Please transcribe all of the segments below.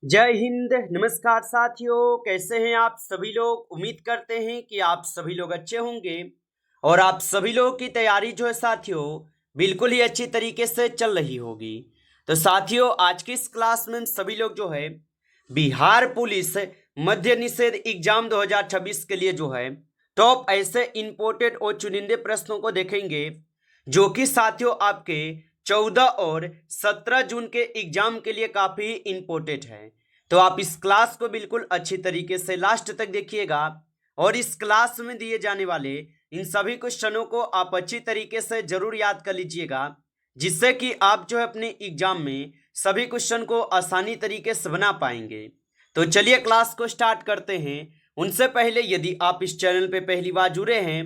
जय हिंद। नमस्कार साथियों, कैसे हैं आप सभी लोग। उम्मीद करते हैं कि आप सभी लोग अच्छे होंगे और आप सभी लोगों की तैयारी जो है साथियों बिल्कुल ही अच्छी तरीके से चल रही होगी। तो साथियों, आज की इस क्लास में हम सभी लोग जो है बिहार पुलिस मद्य निषेध एग्जाम 2026 के लिए जो है टॉप ऐसे इंपोर्टेड और चुनिंदे प्रश्नों को देखेंगे जो कि साथियों आपके 14 और 17 जून के एग्जाम के लिए काफी इंपॉर्टेंट है। तो आप इस क्लास को बिल्कुल अच्छी तरीके से लास्ट तक देखिएगा और इस क्लास में दिए जाने वाले इन सभी क्वेश्चनों को आप अच्छी तरीके से जरूर याद कर लीजिएगा, जिससे कि आप जो है अपने एग्जाम में सभी क्वेश्चन को आसानी तरीके से बना पाएंगे। तो चलिए क्लास को स्टार्ट करते हैं। उनसे पहले यदि आप इस चैनल पे पहली बार जुड़े हैं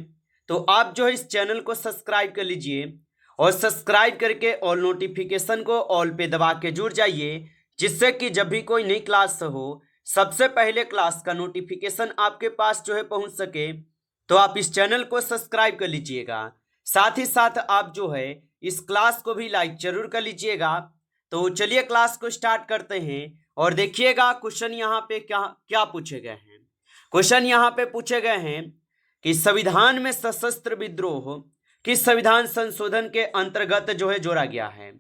तो आप जो है इस चैनल को सब्सक्राइब कर लीजिए और सब्सक्राइब करके ऑल नोटिफिकेशन को ऑल पे दबा के जुड़ जाइए, जिससे कि जब भी कोई नई क्लास हो सबसे पहले क्लास का नोटिफिकेशन आपके पास जो है पहुंच सके। तो आप इस चैनल को सब्सक्राइब कर लीजिएगा। साथ ही साथ आप जो है इस क्लास को भी लाइक जरूर कर लीजिएगा। तो चलिए क्लास को स्टार्ट करते हैं और देखिएगा क्वेश्चन यहाँ पे क्या क्या पूछे गए हैं। क्वेश्चन यहाँ पे पूछे गए हैं कि संविधान में सशस्त्र विद्रोह किस संविधान संशोधन के अंतर्गत जो है जोड़ा गया है।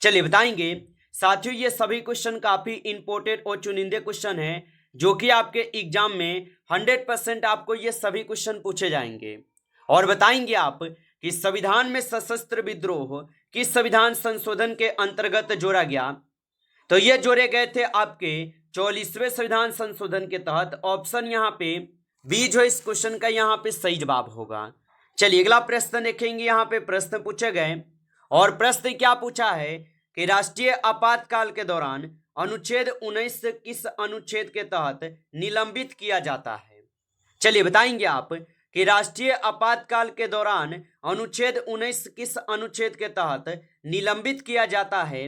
चलिए बताएंगे साथियों। ये सभी क्वेश्चन काफी इंपॉर्टेंट और चुनिंदे क्वेश्चन हैं जो कि आपके एग्जाम में 100% आपको ये सभी क्वेश्चन पूछे जाएंगे और बताएंगे आप कि संविधान में सशस्त्र विद्रोह किस संविधान संशोधन के अंतर्गत जोड़ा गया। तो ये जोड़े गए थे आपके 44वें संविधान संशोधन के तहत। ऑप्शन यहाँ पे बी जो इस क्वेश्चन का यहाँ पे सही जवाब होगा। चलिए अगला प्रश्न देखेंगे। यहाँ पे प्रश्न पूछे गए और प्रश्न क्या पूछा है कि राष्ट्रीय आपातकाल के दौरान अनुच्छेद 19 किस अनुच्छेद के तहत निलंबित किया जाता है। चलिए बताएंगे आप कि राष्ट्रीय आपातकाल के दौरान अनुच्छेद 19 किस अनुच्छेद के तहत निलंबित किया जाता है।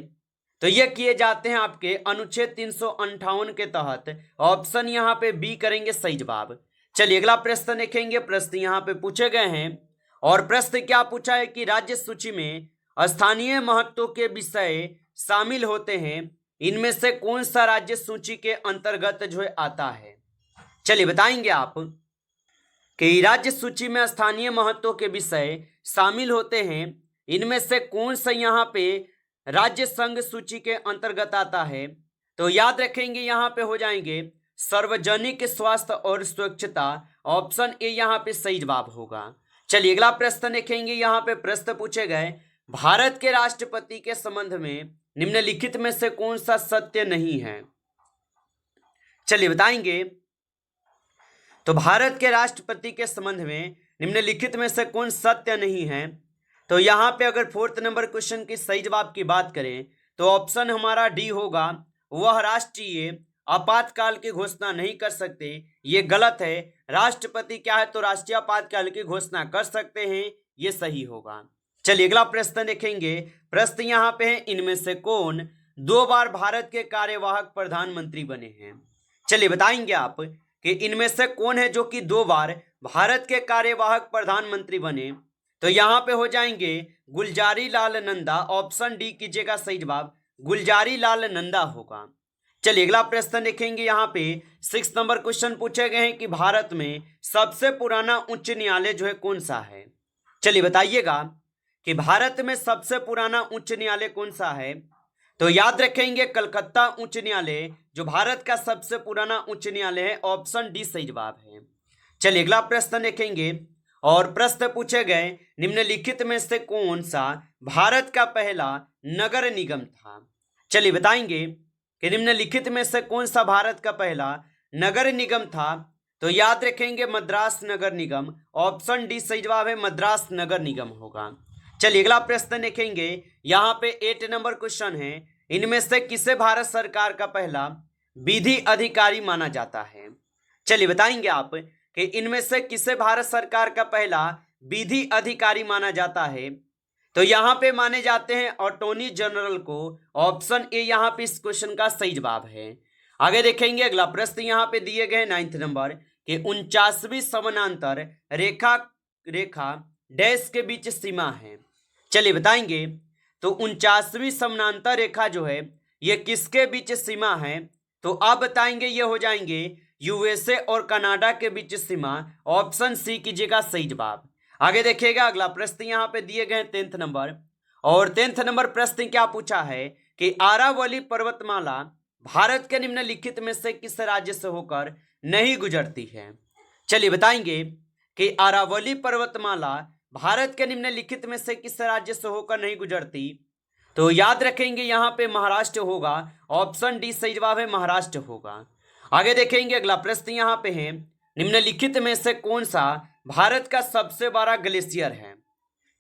तो ये किए जाते हैं आपके अनुच्छेद 358 के तहत। ऑप्शन यहाँ पे बी करेंगे सही जवाब। चलिए अगला प्रश्न देखेंगे। प्रश्न यहाँ पे पूछे गए हैं और प्रश्न क्या पूछा है कि राज्य सूची में स्थानीय महत्व के विषय शामिल होते हैं, इनमें से कौन सा राज्य सूची के अंतर्गत जो है आता है। चलिए बताएंगे आप कि राज्य सूची में स्थानीय महत्व के विषय शामिल होते हैं, इनमें से कौन सा यहाँ पे राज्य संघ सूची के अंतर्गत आता है। तो याद रखेंगे यहाँ पे हो जाएंगे सार्वजनिक स्वास्थ्य और स्वच्छता। ऑप्शन ए यहाँ पे सही जवाब होगा। चलिए अगला प्रश्न देखेंगे। यहाँ पे प्रश्न पूछे गए भारत के राष्ट्रपति के संबंध में निम्नलिखित में से कौन सा सत्य नहीं है। चलिए बताएंगे। तो भारत के राष्ट्रपति के संबंध में निम्नलिखित में से कौन सत्य नहीं है। तो यहाँ पे अगर 4th नंबर क्वेश्चन की सही जवाब की बात करें तो ऑप्शन हमारा डी होगा। वह राष्ट्रीय आपातकाल की घोषणा नहीं कर सकते, ये गलत है। राष्ट्रपति क्या है तो राष्ट्रीय आपातकाल की घोषणा कर सकते हैं, ये सही होगा। चलिए अगला प्रश्न देखेंगे। प्रश्न यहाँ पे है इनमें से कौन 2 बार भारत के कार्यवाहक प्रधानमंत्री बने हैं। चलिए बताएंगे आप कि इनमें से कौन है जो कि 2 बार भारत के कार्यवाहक प्रधानमंत्री बने। तो यहाँ पे हो जाएंगे गुलजारी लाल नंदा। ऑप्शन डी कीजिएगा सही जवाब, गुलजारी लाल नंदा होगा। चलिए अगला प्रश्न देखेंगे। यहाँ पे 6 नंबर क्वेश्चन पूछे गए हैं कि भारत में सबसे पुराना उच्च न्यायालय जो है कौन सा है। चलिए बताइएगा कि भारत में सबसे पुराना उच्च न्यायालय कौन सा है। तो याद रखेंगे कलकत्ता उच्च न्यायालय जो भारत का सबसे पुराना उच्च न्यायालय है। ऑप्शन डी सही जवाब है। चलिए अगला प्रश्न देखेंगे और प्रश्न पूछे गए निम्नलिखित में से कौन सा भारत का पहला नगर निगम था। चलिए बताएंगे कि निम्नलिखित में से कौन सा भारत का पहला नगर निगम था। तो याद रखेंगे मद्रास नगर निगम। ऑप्शन डी सही जवाब है, मद्रास नगर निगम होगा। चलिए अगला प्रश्न देखेंगे। यहाँ पे 8 नंबर क्वेश्चन है इनमें से किसे भारत सरकार का पहला विधि अधिकारी माना जाता है। चलिए बताएंगे आप कि इनमें से किसे भारत सरकार का पहला विधि अधिकारी माना जाता है। तो यहाँ पे माने जाते हैं अटॉर्नी जनरल को। ऑप्शन ए यहाँ पे इस क्वेश्चन का सही जवाब है। आगे देखेंगे अगला प्रश्न यहाँ पे दिए गए 9th नंबर कि 49वीं समानांतर रेखा डैश के बीच सीमा है। चलिए बताएंगे। तो 49वीं समानांतर रेखा जो है ये किसके बीच सीमा है। तो आप बताएंगे ये हो जाएंगे यूएसए और कनाडा के बीच सीमा। ऑप्शन सी कीजिएगा सही जवाब। आगे देखिएगा अगला प्रश्न यहाँ पे दिए गए 10th नंबर, और 10th नंबर प्रश्न क्या पूछा है कि आरावली पर्वतमाला भारत के निम्नलिखित में से किस राज्य से होकर नहीं गुजरती है। चलिए बताएंगे कि आरावली पर्वतमाला भारत के निम्नलिखित में से किस राज्य से होकर नहीं गुजरती। तो याद रखेंगे यहाँ पे महाराष्ट्र होगा। ऑप्शन डी सही जवाब है, महाराष्ट्र होगा। आगे देखेंगे अगला प्रश्न यहाँ पे है, निम्नलिखित में से कौन सा भारत का सबसे बड़ा ग्लेशियर है।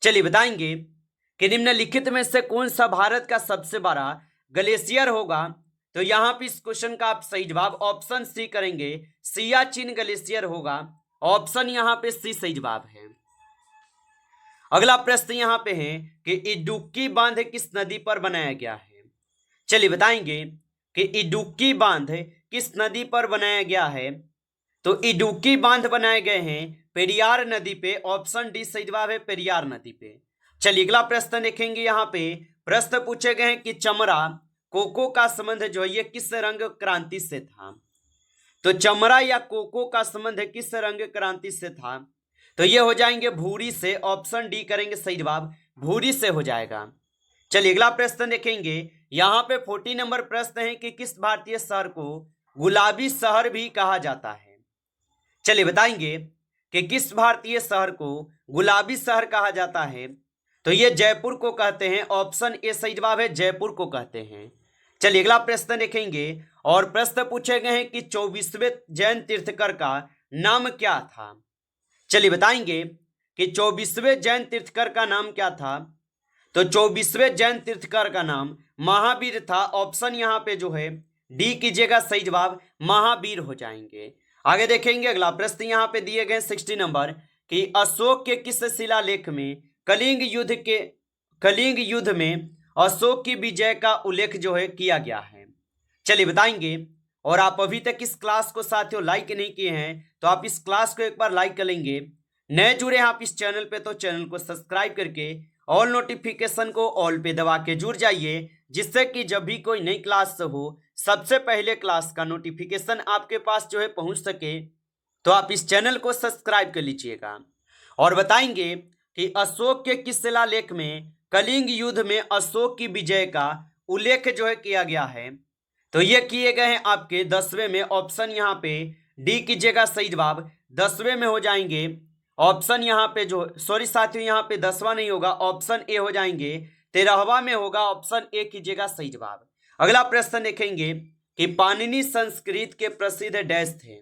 चलिए बताएंगे कि निम्नलिखित में से कौन सा भारत का सबसे बड़ा ग्लेशियर होगा। तो यहाँ पे इस क्वेश्चन का आप सही जवाब ऑप्शन सी करेंगे, सियाचिन ग्लेशियर होगा। ऑप्शन यहाँ पे सी सही जवाब है। अगला प्रश्न यहाँ पे है कि इडुक्की बांध किस नदी पर बनाया गया है। चलिए बताएंगे कि इडुक्की बांध किस नदी पर बनाया गया है। तो इडुक्की बांध बनाए गए हैं पेरियार नदी पे। ऑप्शन डी सही जवाब है, पेरियार नदी पे। चलिए अगला प्रश्न देखेंगे। यहाँ पे प्रश्न पूछे गए हैं कि चमड़ा कोको का संबंध जो है ये किस रंग क्रांति से था। तो चमड़ा या कोको का संबंध किस रंग क्रांति से था। तो ये हो जाएंगे भूरी से। ऑप्शन डी करेंगे सही जवाब, भूरी से हो जाएगा। चलिए अगला प्रश्न देखेंगे। यहाँ पे 40 नंबर प्रश्न है कि किस भारतीय शहर को गुलाबी शहर भी कहा जाता है। चलिए बताएंगे कि किस भारतीय शहर को गुलाबी शहर कहा जाता है। तो ये जयपुर को कहते हैं। ऑप्शन ए सही जवाब है, जयपुर को कहते हैं। चलिए अगला प्रश्न देखेंगे, और प्रश्न पूछे गए हैं कि 24वें जैन तीर्थकर का नाम क्या था। चलिए बताएंगे कि 24वें जैन तीर्थकर का नाम क्या था। तो 24वें जैन तीर्थकर का नाम महावीर था। ऑप्शन यहाँ पे जो है डी कीजिएगा सही जवाब, महावीर हो जाएंगे। आगे देखेंगे अगला प्रश्न यहाँ पे दिए गए 60 नंबर कि अशोक के किस शिलालेख में कलिंग युद्ध में अशोक की विजय का उल्लेख जो है किया गया है। चलिए बताएंगे। और आप अभी तक इस क्लास को साथियों लाइक नहीं किए हैं तो आप इस क्लास को एक बार लाइक कर लेंगे। नए जुड़े हैं आप इस चैनल पे तो चैनल को सब्सक्राइब करके ऑल नोटिफिकेशन को ऑल पे दबा के जुड़ जाइए, जिससे कि जब भी कोई नई क्लास हो सबसे पहले क्लास का नोटिफिकेशन आपके पास जो है पहुंच सके। तो आप इस चैनल को सब्सक्राइब कर लीजिएगा। और बताएंगे कि अशोक के किस शिलालेख में कलिंग युद्ध में अशोक की विजय का उल्लेख जो है किया गया है। तो ये किए गए हैं आपके 10वें में। ऑप्शन यहाँ पे डी कीजिएगा सही जवाब, 10वें में हो जाएंगे। ऑप्शन यहाँ पे जो सॉरी साथियों यहाँ पे 10वां नहीं होगा, ऑप्शन ए हो जाएंगे, 13वां में होगा। ऑप्शन ए कीजिएगा सही जवाब। अगला प्रश्न देखेंगे कि पाणिनि संस्कृत के प्रसिद्ध डैश थे।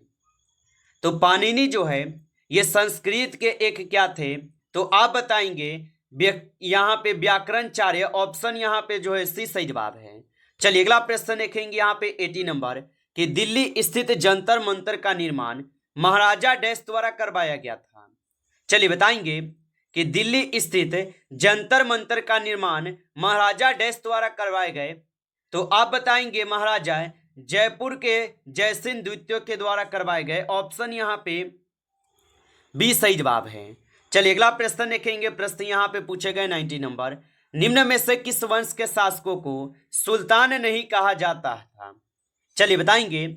तो पाणिनि जो है ये संस्कृत के एक क्या थे। तो आप बताएंगे यहाँ पे व्याकरणचार्य। ऑप्शन यहाँ पे जो है सी सही जवाब है। चलिए अगला प्रश्न देखेंगे यहाँ पे 80 नंबर कि दिल्ली स्थित जंतर मंतर का निर्माण महाराजा डैश द्वारा करवाया गया था। चलिए बताएंगे कि दिल्ली स्थित जंतर मंतर का निर्माण महाराजा डैश द्वारा करवाए गए। तो आप बताएंगे महाराजा जयपुर के जयसिंह द्वितीय के द्वारा करवाए गए। ऑप्शन यहाँ पे बी सही जवाब है। चलिए अगला प्रश्न देखेंगे। प्रश्न यहाँ पे पूछे गए 90 नंबर, निम्न में से किस वंश के शासकों को सुल्तान नहीं कहा जाता था। चलिए बताएंगे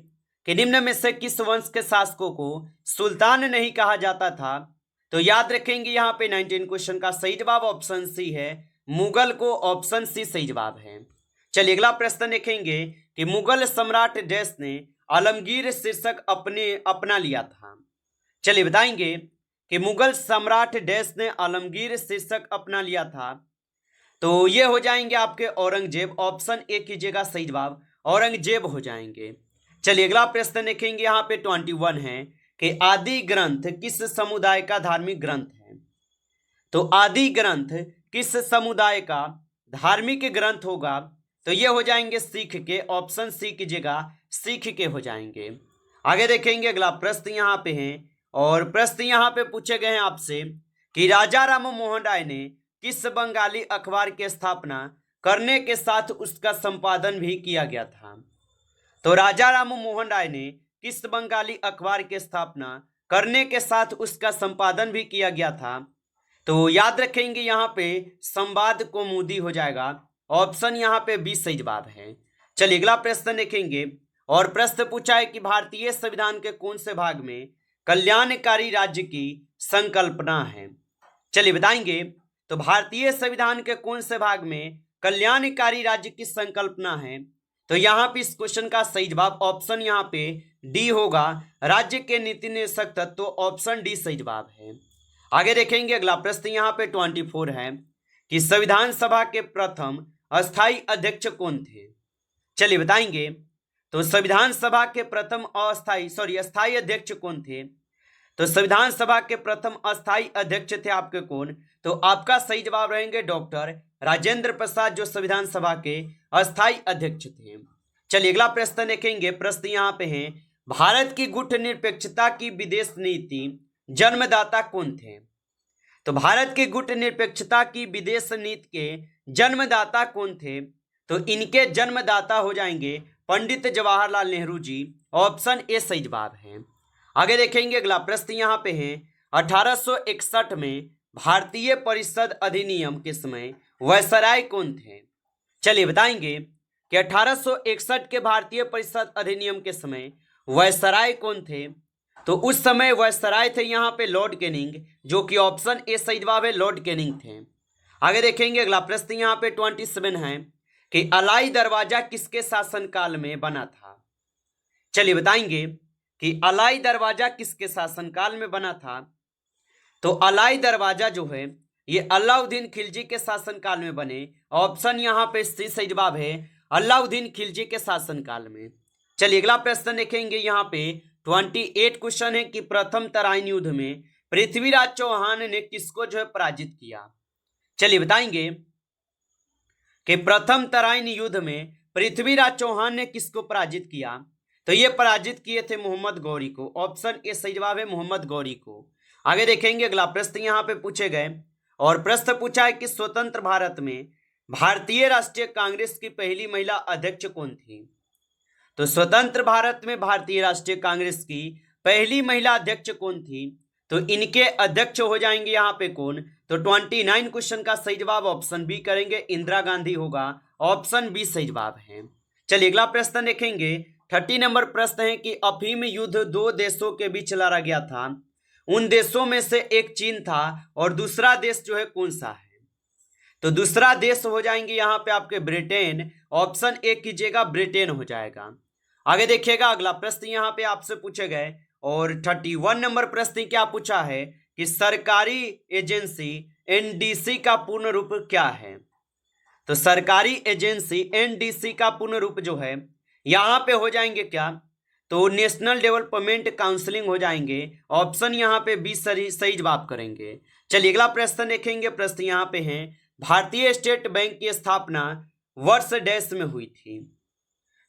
कि निम्न में से किस वंश के शासकों को सुल्तान नहीं कहा जाता था। तो याद रखेंगे यहाँ पे 19 क्वेश्चन का सही जवाब ऑप्शन सी है, मुगल को। ऑप्शन सी सही जवाब है। चलिए अगला प्रश्न देखेंगे कि मुगल सम्राट डैश ने आलमगीर शीर्षक अपना लिया था। चलिए बताएंगे कि मुगल सम्राट डैश ने आलमगीर शीर्षक अपना लिया था। तो ये हो जाएंगे आपके औरंगजेब। ऑप्शन ए कीजिएगा सही जवाब, औरंगजेब हो जाएंगे। चलिए अगला प्रश्न देखेंगे यहाँ पे 21 है कि आदि ग्रंथ किस समुदाय का धार्मिक ग्रंथ है। तो आदि ग्रंथ किस समुदाय का धार्मिक ग्रंथ होगा। तो ये हो जाएंगे सिख के। ऑप्शन सी कीजिएगा, सिख के हो जाएंगे। आगे देखेंगे अगला प्रश्न यहाँ पे है, और प्रश्न यहाँ पे पूछे गए हैं आपसे कि राजा राम मोहन राय ने किस बंगाली अखबार की स्थापना करने के साथ उसका संपादन भी किया गया था। तो राजा राम मोहन राय ने किस बंगाली अखबार की स्थापना करने के साथ उसका संपादन भी किया गया था। तो याद रखेंगे यहाँ पे संवाद कौमुदी हो जाएगा। ऑप्शन यहाँ पे बी सही जवाब है। चलिए अगला प्रश्न देखेंगे, और प्रश्न पूछा है कि भारतीय संविधान के कौन से भाग में कल्याणकारी राज्य की संकल्पना है। चलिए बताएंगे, तो भारतीय संविधान के कौन से भाग में कल्याणकारी राज्य की संकल्पना है। तो यहाँ पे इस क्वेश्चन का सही जवाब ऑप्शन यहाँ पे डी होगा, राज्य के नीति निर्देशक तत्व, तो ऑप्शन डी सही जवाब है। आगे देखेंगे अगला प्रश्न यहाँ पे 24 है कि संविधान सभा के प्रथम अस्थायी अध्यक्ष कौन थे। चलिए बताएंगे, तो संविधान सभा के प्रथम अस्थायी अध्यक्ष कौन थे। तो संविधान सभा के प्रथम अस्थायी अध्यक्ष थे आपके कौन, तो आपका सही जवाब रहेंगे डॉक्टर राजेंद्र प्रसाद, जो संविधान सभा के अस्थायी अध्यक्ष थे। चलिए अगला प्रश्न देखेंगे, प्रश्न यहाँ पे है, भारत की गुटनिरपेक्षता की विदेश नीति जन्मदाता कौन थे। तो भारत की गुटनिरपेक्षता की विदेश नीति के जन्मदाता कौन थे, तो इनके जन्मदाता हो जाएंगे पंडित जवाहरलाल नेहरू जी, ऑप्शन ए सही जवाब है। आगे देखेंगे अगला प्रश्न यहाँ पे है, 1861 में भारतीय परिषद अधिनियम के समय वायसराय कौन थे। चलिए बताएंगे कि 1861 के भारतीय परिषद अधिनियम के समय वायसराय कौन थे। तो उस समय वायसराय थे यहाँ पे लॉर्ड कैनिंग, जो कि ऑप्शन ए सही जवाब है, लॉर्ड कैनिंग थे। आगे देखेंगे अगला प्रश्न यहाँ पे 27 है कि अलाई दरवाजा किसके शासनकाल में बना था। चलिए बताएंगे कि अलाई दरवाजा किसके शासनकाल में बना था। तो अलाई दरवाजा जो है ये अलाउद्दीन खिलजी के शासनकाल में बने, ऑप्शन यहाँ पे सही जवाब है, अलाउद्दीन खिलजी के शासनकाल में। चलिए अगला प्रश्न देखेंगे, यहाँ पे 28 क्वेश्चन है कि प्रथम तराइन युद्ध में पृथ्वीराज चौहान ने किसको जो है पराजित किया। चलिए बताएंगे कि प्रथम तराइन युद्ध में पृथ्वीराज चौहान ने किसको पराजित किया। तो ये पराजित किए थे मोहम्मद गौरी को, ऑप्शन ए सही जवाब है, मोहम्मद गौरी को। आगे देखेंगे अगला प्रश्न यहाँ पे पूछे गए, और प्रश्न पूछा है कि स्वतंत्र भारत में भारतीय राष्ट्रीय कांग्रेस की पहली महिला अध्यक्ष कौन थी। तो स्वतंत्र भारत में भारतीय राष्ट्रीय कांग्रेस की पहली महिला अध्यक्ष कौन थी, तो इनके अध्यक्ष हो जाएंगे यहाँ पे कौन। तो 29 क्वेश्चन का सही जवाब ऑप्शन बी करेंगे, इंदिरा गांधी होगा, ऑप्शन बी सही जवाब है। चलिए अगला प्रश्न देखेंगे, 30 नंबर प्रश्न है कि अफीम युद्ध दो देशों के बीच लड़ा गया था, उन देशों में से एक चीन था और दूसरा देश जो है कौन सा है। तो दूसरा देश हो जाएंगे यहाँ पे आपके ब्रिटेन, ऑप्शन ए कीजिएगा, ब्रिटेन हो जाएगा। आगे देखिएगा अगला प्रश्न यहाँ पे आपसे पूछे गए, और 31 नंबर प्रश्न क्या पूछा है कि सरकारी एजेंसी एनडीसी का पूर्ण रूप क्या है। तो सरकारी एजेंसी एनडीसी का पूर्ण रूप जो है यहाँ पे हो जाएंगे क्या, तो नेशनल डेवलपमेंट काउंसिलिंग हो जाएंगे, ऑप्शन यहाँ पे बी सही जवाब करेंगे। चलिए अगला प्रश्न देखेंगे, प्रश्न यहाँ पे है, भारतीय स्टेट बैंक की स्थापना वर्ष डैश में हुई थी।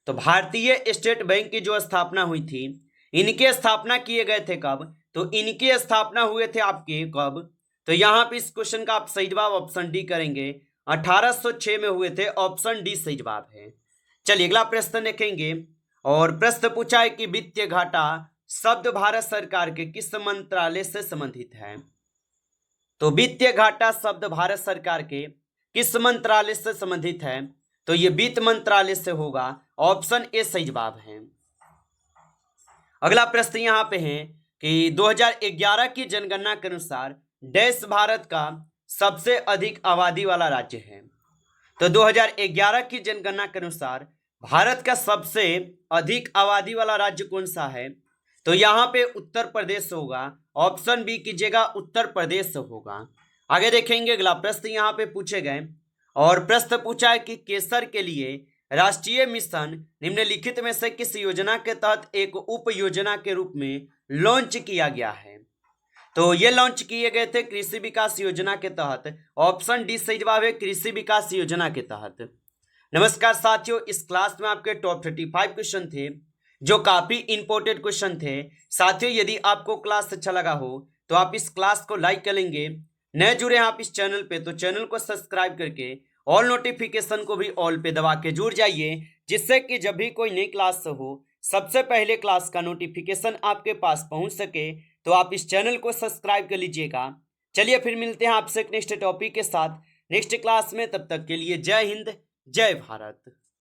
तो भारतीय स्टेट बैंक की जो स्थापना हुई थी, इनके स्थापना किए गए थे कब, तो इनके स्थापना हुए थे आपके कब, तो यहाँ पे इस क्वेश्चन का आप सही जवाब ऑप्शन डी करेंगे, 1806 में हुए थे, ऑप्शन डी सही जवाब है। चलिए अगला प्रश्न देखेंगे, और प्रश्न पूछा है कि वित्तीय घाटा शब्द भारत सरकार के किस मंत्रालय से संबंधित है। तो वित्तीय घाटा शब्द भारत सरकार के किस मंत्रालय से संबंधित है, तो ये वित्त मंत्रालय से होगा, ऑप्शन ए सही जवाब है। अगला प्रश्न यहाँ पे है कि 2011 की जनगणना के अनुसार डैश भारत का सबसे अधिक आबादी वाला राज्य है। तो 2011 की जनगणना के अनुसार भारत का सबसे अधिक आबादी वाला राज्य कौन सा है, तो यहाँ पे उत्तर प्रदेश होगा, ऑप्शन बी कीजिएगा, उत्तर प्रदेश होगा। आगे देखेंगे अगला प्रश्न यहाँ पे पूछे गए, और प्रश्न पूछा है कि केसर के लिए राष्ट्रीय मिशन निम्नलिखित में से किस योजना के तहत एक उप योजना के रूप में लॉन्च किया गया है। तो ये लॉन्च किए गए थे कृषि विकास योजना के तहत, ऑप्शन डी सही जवाब है, कृषि विकास योजना के तहत। नमस्कार साथियों, इस क्लास में आपके टॉप 35 क्वेश्चन थे जो काफी इंपॉर्टेंट क्वेश्चन थे। साथियों यदि आपको क्लास अच्छा लगा हो तो आप इस क्लास को लाइक कर लेंगे, नए जुड़े हैं आप इस चैनल पे तो चैनल को सब्सक्राइब करके ऑल नोटिफिकेशन को भी ऑल पे दबा के जुड़ जाइए, जिससे कि जब भी कोई नई क्लास हो सबसे पहले क्लास का नोटिफिकेशन आपके पास पहुंच सके। तो आप इस चैनल को सब्सक्राइब कर लीजिएगा। चलिए फिर मिलते हैं आपसे एक नेक्स्ट टॉपिक के साथ नेक्स्ट क्लास में, तब तक के लिए जय हिंद जय भारत।